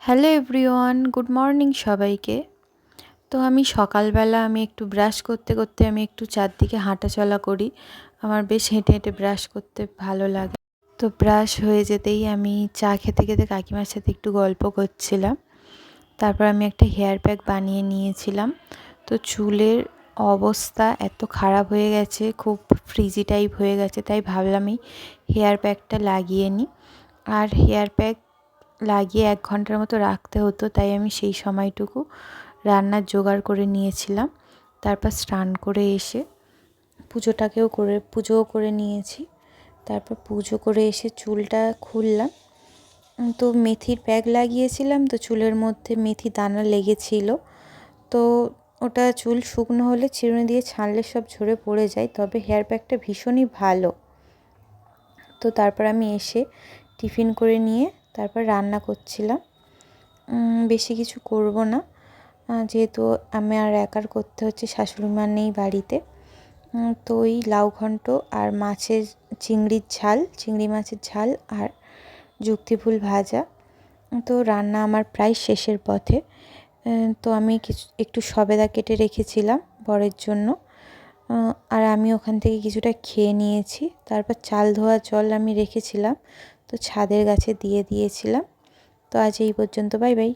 Hello everyone, good morning সবাইকে। তো আমি সকালবেলা একটু ব্রাশ করতে করতে আমি একটু চারদিকে হাঁটাচলা করি। আমার বেশ হেঁটে হেঁটে ব্রাশ করতে ভালো লাগে। তো ব্রাশ হয়ে যেতেই আমি চা খেতে খেতে কাকিমার সাথে একটু গল্প করছিলাম। তারপর আমি একটা হেয়ার প্যাক বানিয়ে নিয়েছিলাম। তো চুলের অবস্থা এত খারাপ হয়ে গেছে, খুব ফ্রিজি টাইপ হয়ে গেছে, তাই ভাবলাম এই হেয়ার প্যাকটা লাগিয়ে নিই। আর হেয়ার প্যাক লাগিয়ে 1 ঘন্টার মতো রাখতে হতো, তাই আমি সেই সময়টুকু রান্নার জোগাড় করে নিয়েছিলাম। তারপর স্নান করে এসে পুজোও করে নিয়েছি। তারপর পুজো করে এসে চুলটা খুললাম। তো মেথির প্যাক লাগিয়েছিলাম, তো চুলের মধ্যে মেথি দানা লেগেছিল। তো ওটা চুল শুকনো হলে চিরুনি দিয়ে ছাড়লে সব ঝরে পড়ে যায়, তবে হেয়ার প্যাকটা ভীষণই ভালো। তো তারপর আমি এসে টিফিন করে নিয়ে তারপর রান্না করছিলাম। বেশি কিছু করব না, যেহেতু আমি আর একার করতে হচ্ছে, শাশুড়ি মা নেই বাড়িতে। তো ওই লাউ ঘন্ট আর চিংড়ি মাছের ঝাল আর যুক্তি ফুল ভাজা। তো রান্না আমার প্রায় শেষের পথে। তো আমি একটু সবেদা কেটে রেখেছিলাম বরের জন্য, আর আমি ওখান থেকে কিছুটা খেয়ে নিয়েছি। তারপর চাল ধোয়া জল আমি রেখেছিলাম, তো ছাদের গাছে দিয়ে দিয়েছিলাম। তো আজ এই পর্যন্ত, বাই বাই।